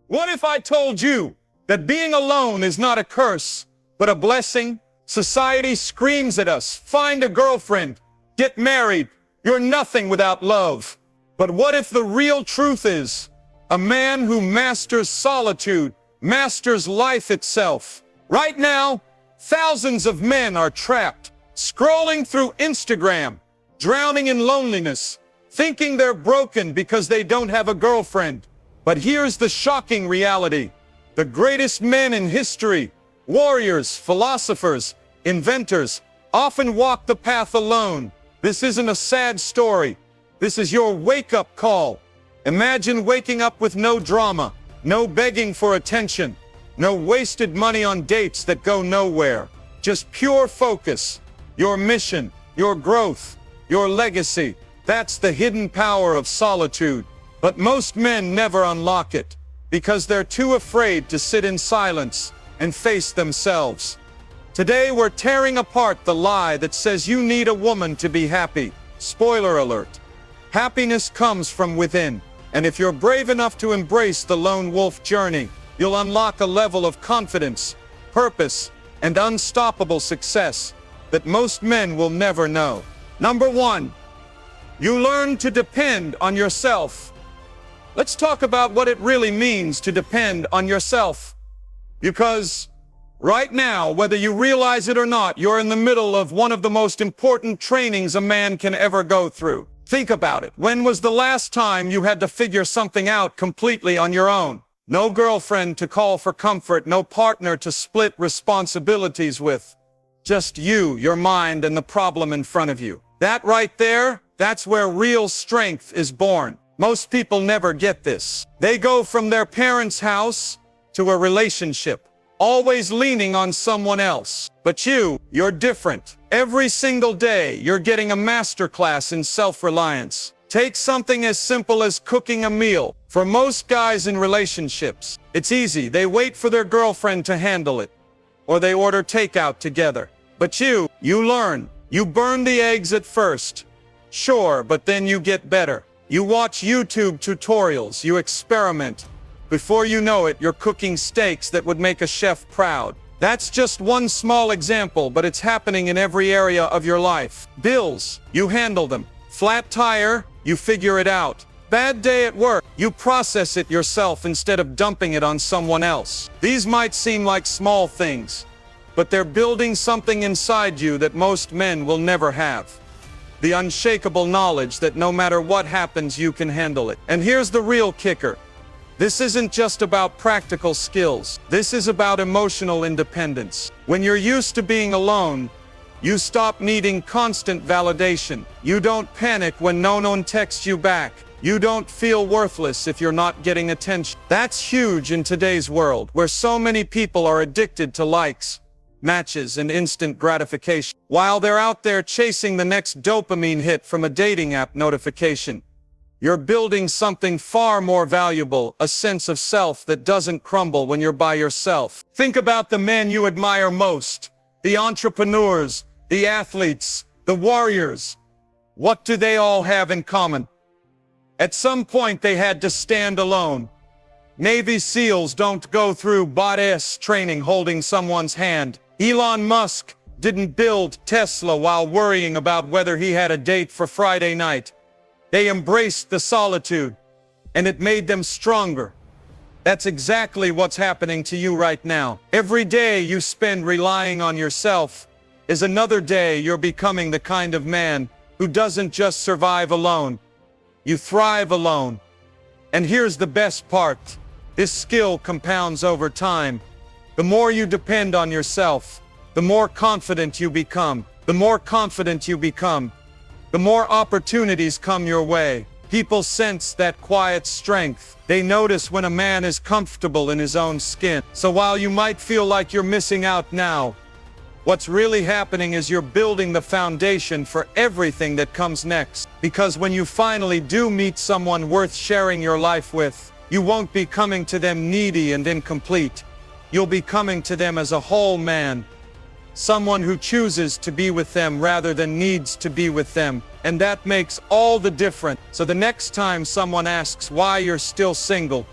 What if I told you that being alone is not a curse, but a blessing? Society screams at us, find a girlfriend, get married, you're nothing without love. But what if the real truth is, a man who masters solitude, masters life itself? Right now, thousands of men are trapped, scrolling through Instagram, drowning in loneliness, thinking they're broken because they don't have a girlfriend. But here's the shocking reality. The greatest men in history, warriors, philosophers, inventors, often walk the path alone. This isn't a sad story. This is your wake-up call. Imagine waking up with no drama, no begging for attention, no wasted money on dates that go nowhere. Just pure focus. Your mission, your growth, your legacy. That's the hidden power of solitude. But most men never unlock it because they're too afraid to sit in silence and face themselves. Today we're tearing apart the lie that says you need a woman to be happy. Spoiler alert. Happiness comes from within. And if you're brave enough to embrace the lone wolf journey, you'll unlock a level of confidence, purpose, and unstoppable success that most men will never know. Number 1, you learn to depend on yourself. Let's talk about what it really means to depend on yourself. Because right now, whether you realize it or not, you're in the middle of one of the most important trainings a man can ever go through. Think about it. When was the last time you had to figure something out completely on your own? No girlfriend to call for comfort, no partner to split responsibilities with. Just you, your mind, and the problem in front of you. That right there, that's where real strength is born. Most people never get this. They go from their parents' house to a relationship, always leaning on someone else. But you're different. Every single day, you're getting a masterclass in self-reliance. Take something as simple as cooking a meal. For most guys in relationships, it's easy. They wait for their girlfriend to handle it, or they order takeout together. But you learn. You burn the eggs at first. Sure, but then you get better. You watch YouTube tutorials, you experiment. Before you know it, you're cooking steaks that would make a chef proud. That's just one small example, but it's happening in every area of your life. Bills, you handle them. Flat tire, you figure it out. Bad day at work, you process it yourself instead of dumping it on someone else. These might seem like small things, but they're building something inside you that most men will never have. The unshakable knowledge that no matter what happens, you can handle it. And here's the real kicker. This isn't just about practical skills. This is about emotional independence. When you're used to being alone, you stop needing constant validation. You don't panic when no one texts you back. You don't feel worthless if you're not getting attention. That's huge in today's world, where so many people are addicted to likes, matches, and instant gratification. While they're out there chasing the next dopamine hit from a dating app notification, you're building something far more valuable, a sense of self that doesn't crumble when you're by yourself. Think about the men you admire most, the entrepreneurs, the athletes, the warriors. What do they all have in common? At some point they had to stand alone. Navy SEALs don't go through badass training holding someone's hand. Elon Musk didn't build Tesla while worrying about whether he had a date for Friday night. They embraced the solitude, and it made them stronger. That's exactly what's happening to you right now. Every day you spend relying on yourself is another day you're becoming the kind of man who doesn't just survive alone. You thrive alone. And here's the best part. This skill compounds over time. The more you depend on yourself, the more confident you become. The more confident you become, the more opportunities come your way. People sense that quiet strength. They notice when a man is comfortable in his own skin. So while you might feel like you're missing out now, what's really happening is you're building the foundation for everything that comes next. Because when you finally do meet someone worth sharing your life with, you won't be coming to them needy and incomplete. You'll be coming to them as a whole man. Someone who chooses to be with them rather than needs to be with them. And that makes all the difference. So the next time someone asks why you're still single,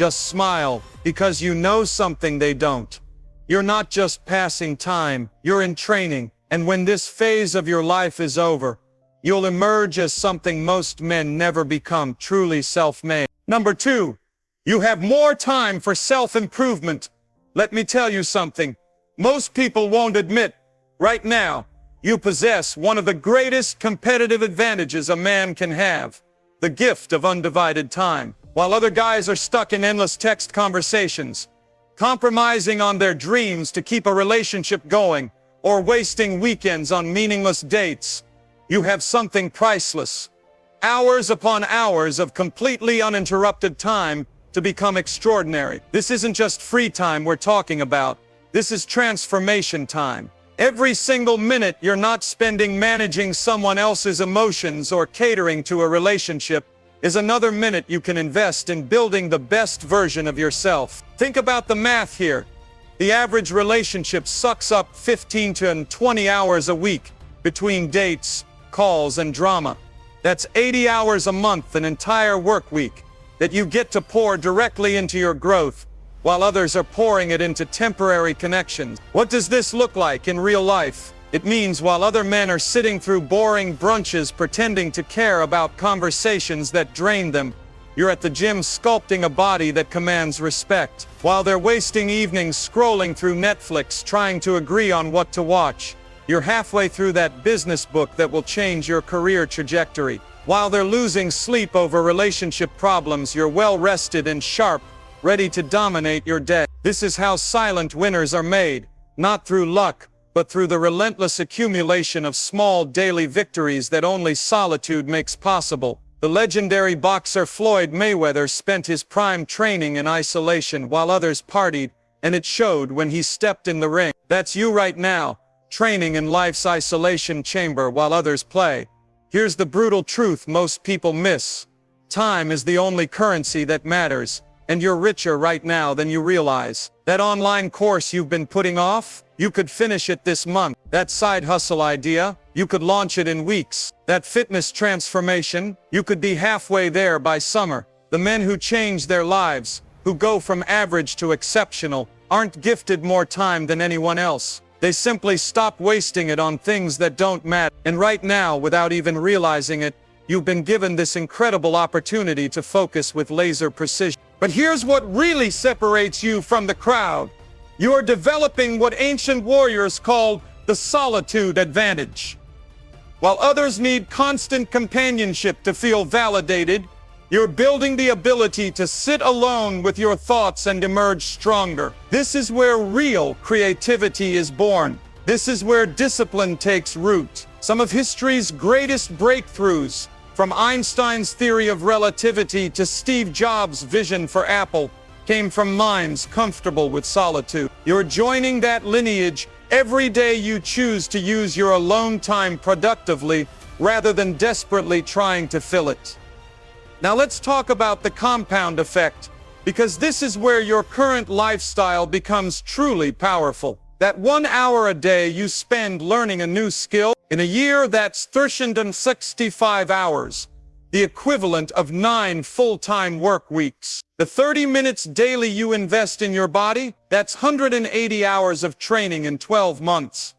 Just smile, because you know something they don't. You're not just passing time, you're in training, and when this phase of your life is over, you'll emerge as something most men never become, truly self-made. Number 2, you have more time for self-improvement. Let me tell you something. Most people won't admit, right now, you possess one of the greatest competitive advantages a man can have, the gift of undivided time. While other guys are stuck in endless text conversations, compromising on their dreams to keep a relationship going, or wasting weekends on meaningless dates, you have something priceless. Hours upon hours of completely uninterrupted time to become extraordinary. This isn't just free time we're talking about. This is transformation time. Every single minute you're not spending managing someone else's emotions or catering to a relationship is another minute you can invest in building the best version of yourself. Think about the math here. The average relationship sucks up 15 to 20 hours a week between dates, calls, and drama. That's 80 hours a month, an entire work week, that you get to pour directly into your growth, while others are pouring it into temporary connections. What does this look like in real life? It means while other men are sitting through boring brunches pretending to care about conversations that drain them, you're at the gym sculpting a body that commands respect. While they're wasting evenings scrolling through Netflix trying to agree on what to watch, you're halfway through that business book that will change your career trajectory. While they're losing sleep over relationship problems, you're well rested and sharp, ready to dominate your day. This is how silent winners are made, not through luck, but through the relentless accumulation of small daily victories that only solitude makes possible. The legendary boxer Floyd Mayweather spent his prime training in isolation while others partied, and it showed when he stepped in the ring. That's you right now, training in life's isolation chamber while others play. Here's the brutal truth most people miss. Time is the only currency that matters, and you're richer right now than you realize. That online course you've been putting off, you could finish it this month. That side hustle idea, you could launch it in weeks. That fitness transformation, you could be halfway there by summer. The men who change their lives, who go from average to exceptional, aren't gifted more time than anyone else. They simply stop wasting it on things that don't matter. And right now, without even realizing it, you've been given this incredible opportunity to focus with laser precision. But here's what really separates you from the crowd. You're developing what ancient warriors called the solitude advantage. While others need constant companionship to feel validated, you're building the ability to sit alone with your thoughts and emerge stronger. This is where real creativity is born. This is where discipline takes root. Some of history's greatest breakthroughs, from Einstein's theory of relativity to Steve Jobs' vision for Apple, came from minds comfortable with solitude. You're joining that lineage every day you choose to use your alone time productively rather than desperately trying to fill it. Now let's talk about the compound effect, because this is where your current lifestyle becomes truly powerful. That 1 hour a day you spend learning a new skill, in a year that's 365 hours, the equivalent of 9 full-time work weeks. The 30 minutes daily you invest in your body, that's 180 hours of training in 12 months.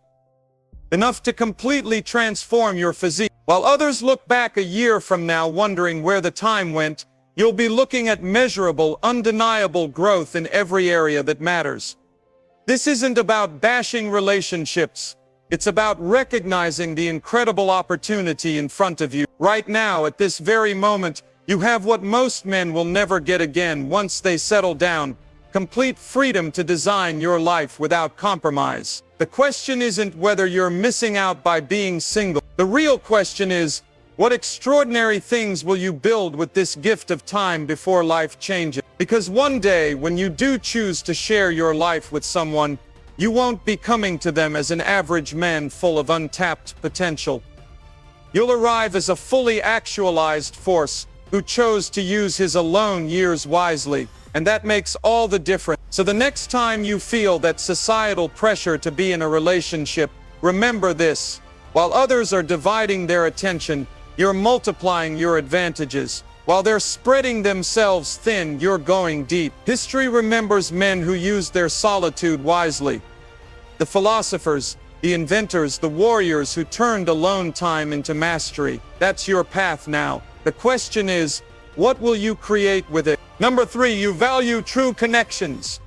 Enough to completely transform your physique. While others look back a year from now wondering where the time went, you'll be looking at measurable, undeniable growth in every area that matters. This isn't about bashing relationships. It's about recognizing the incredible opportunity in front of you. Right now, at this very moment, you have what most men will never get again once they settle down: complete freedom to design your life without compromise. The question isn't whether you're missing out by being single. The real question is, what extraordinary things will you build with this gift of time before life changes? Because one day, when you do choose to share your life with someone, you won't be coming to them as an average man full of untapped potential. You'll arrive as a fully actualized force who chose to use his alone years wisely, and that makes all the difference. So the next time you feel that societal pressure to be in a relationship, remember this: while others are dividing their attention, you're multiplying your advantages. While they're spreading themselves thin, you're going deep. History remembers men who used their solitude wisely. The philosophers, the inventors, the warriors who turned alone time into mastery. That's your path now. The question is, what will you create with it? Number 3, you value true connections.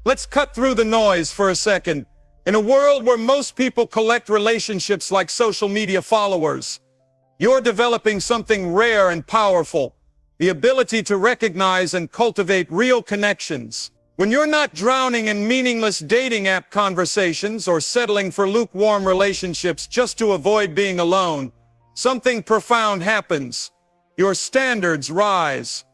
Let's cut through the noise for a second. In a world where most people collect relationships like social media followers, you're developing something rare and powerful, the ability to recognize and cultivate real connections. When you're not drowning in meaningless dating app conversations or settling for lukewarm relationships just to avoid being alone, something profound happens. Your standards rise.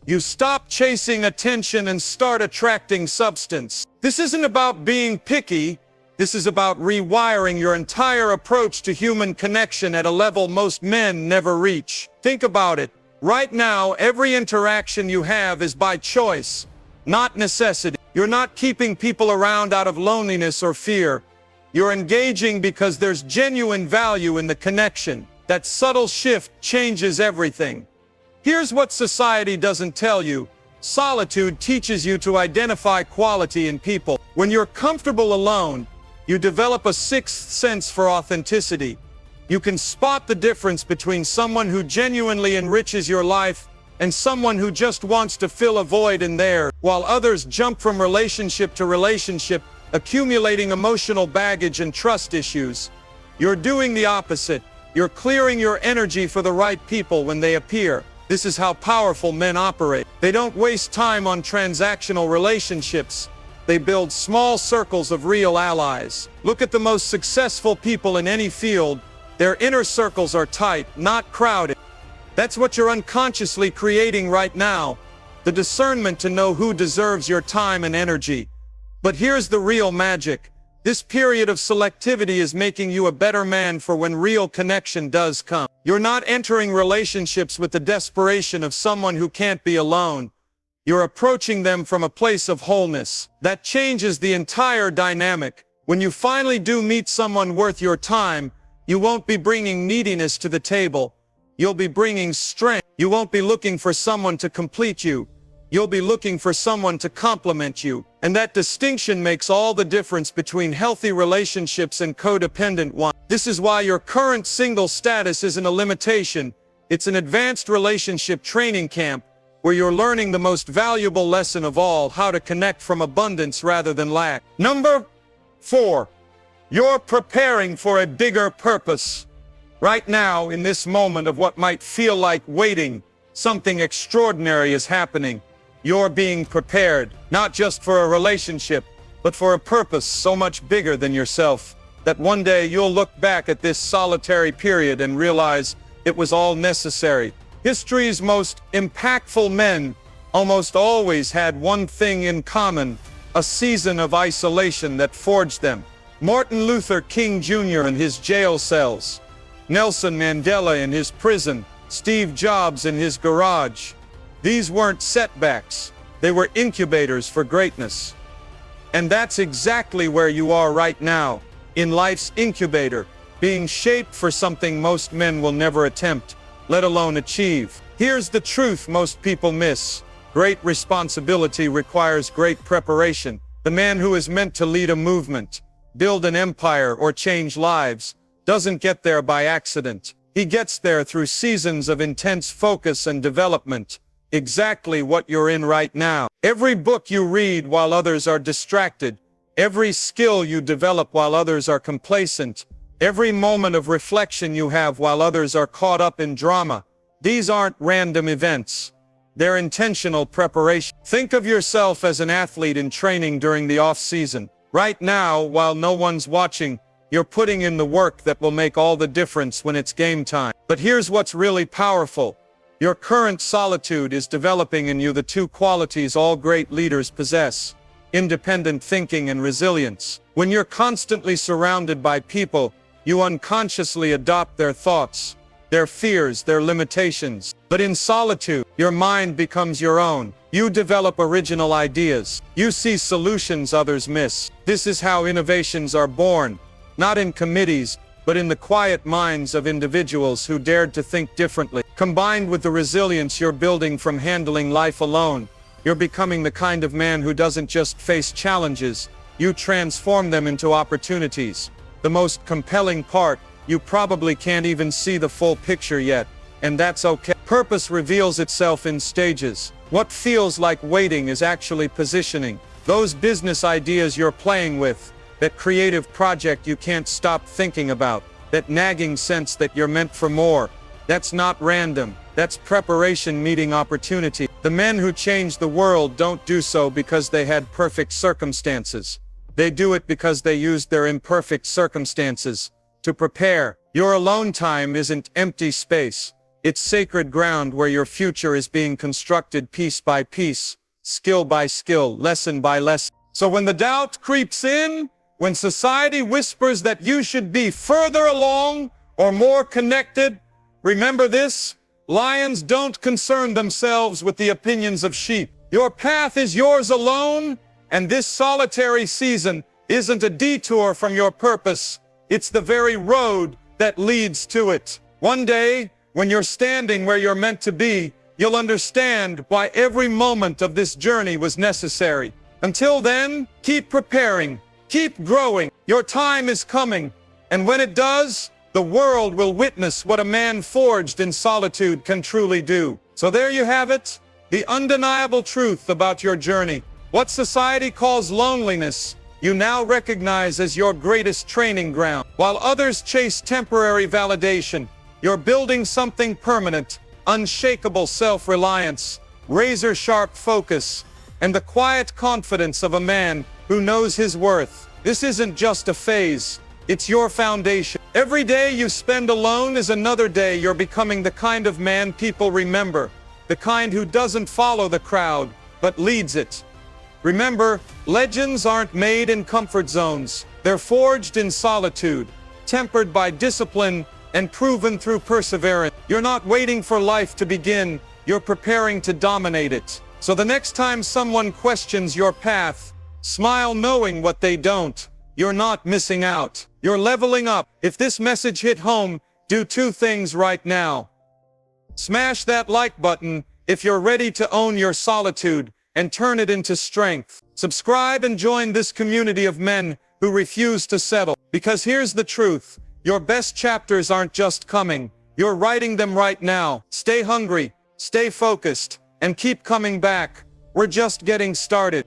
You stop chasing attention and start attracting substance. This isn't about being picky. This is about rewiring your entire approach to human connection at a level most men never reach. Think about it. Right now, every interaction you have is by choice, not necessity. You're not keeping people around out of loneliness or fear. You're engaging because there's genuine value in the connection. That subtle shift changes everything. Here's what society doesn't tell you. Solitude teaches you to identify quality in people. When you're comfortable alone, you develop a sixth sense for authenticity. You can spot the difference between someone who genuinely enriches your life and someone who just wants to fill a void in theirs. While others jump from relationship to relationship, accumulating emotional baggage and trust issues, you're doing the opposite. You're clearing your energy for the right people when they appear. This is how powerful men operate. They don't waste time on transactional relationships. They build small circles of real allies. Look at the most successful people in any field. Their inner circles are tight, not crowded. That's what you're unconsciously creating right now. The discernment to know who deserves your time and energy. But here's the real magic. This period of selectivity is making you a better man for when real connection does come. You're not entering relationships with the desperation of someone who can't be alone. You're approaching them from a place of wholeness. That changes the entire dynamic. When you finally do meet someone worth your time, you won't be bringing neediness to the table. You'll be bringing strength. You won't be looking for someone to complete you. You'll be looking for someone to complement you. And that distinction makes all the difference between healthy relationships and codependent ones. This is why your current single status isn't a limitation. It's an advanced relationship training camp where you're learning the most valuable lesson of all, how to connect from abundance rather than lack. Number 4, you're preparing for a bigger purpose. Right now, in this moment of what might feel like waiting, something extraordinary is happening. You're being prepared, not just for a relationship, but for a purpose so much bigger than yourself, that one day you'll look back at this solitary period and realize it was all necessary. History's most impactful men almost always had one thing in common, a season of isolation that forged them. Martin Luther King Jr. in his jail cells, Nelson Mandela in his prison, Steve Jobs in his garage. These weren't setbacks, they were incubators for greatness. And that's exactly where you are right now, in life's incubator, being shaped for something most men will never attempt, let alone achieve. Here's the truth most people miss. Great responsibility requires great preparation. The man who is meant to lead a movement, build an empire, or change lives doesn't get there by accident. He gets there through seasons of intense focus and development. Exactly what you're in right now. Every book you read while others are distracted, every skill you develop while others are complacent, every moment of reflection you have while others are caught up in drama, these aren't random events. They're intentional preparation. Think of yourself as an athlete in training during the off-season. Right now, while no one's watching, you're putting in the work that will make all the difference when it's game time. But here's what's really powerful. Your current solitude is developing in you the two qualities all great leaders possess: independent thinking and resilience. When you're constantly surrounded by people, you unconsciously adopt their thoughts, their fears, their limitations. But in solitude, your mind becomes your own. You develop original ideas. You see solutions others miss. This is how innovations are born, not in committees, but in the quiet minds of individuals who dared to think differently. Combined with the resilience you're building from handling life alone, you're becoming the kind of man who doesn't just face challenges, you transform them into opportunities. The most compelling part, you probably can't even see the full picture yet, and that's okay. Purpose reveals itself in stages. What feels like waiting is actually positioning. Those business ideas you're playing with, that creative project you can't stop thinking about, that nagging sense that you're meant for more, that's not random. That's preparation meeting opportunity. The men who change the world don't do so because they had perfect circumstances. They do it because they used their imperfect circumstances to prepare. Your alone time isn't empty space. It's sacred ground where your future is being constructed piece by piece, skill by skill, lesson by lesson. So when the doubt creeps in, when society whispers that you should be further along or more connected, remember this: lions don't concern themselves with the opinions of sheep. Your path is yours alone, and this solitary season isn't a detour from your purpose. It's the very road that leads to it. One day, when you're standing where you're meant to be, you'll understand why every moment of this journey was necessary. Until then, keep preparing, keep growing. Your time is coming, and when it does, the world will witness what a man forged in solitude can truly do. So there you have it, the undeniable truth about your journey. What society calls loneliness, you now recognize as your greatest training ground. While others chase temporary validation, you're building something permanent: unshakable self-reliance, razor-sharp focus, and the quiet confidence of a man who knows his worth. This isn't just a phase, it's your foundation. Every day you spend alone is another day you're becoming the kind of man people remember, the kind who doesn't follow the crowd, but leads it. Remember, legends aren't made in comfort zones. They're forged in solitude, tempered by discipline, and proven through perseverance. You're not waiting for life to begin, you're preparing to dominate it. So the next time someone questions your path, smile knowing what they don't. You're not missing out. You're leveling up. If this message hit home, do two things right now. Smash that like button if you're ready to own your solitude and turn it into strength. Subscribe and join this community of men who refuse to settle. Because here's the truth: your best chapters aren't just coming, you're writing them right now. Stay hungry, stay focused, and keep coming back. We're just getting started.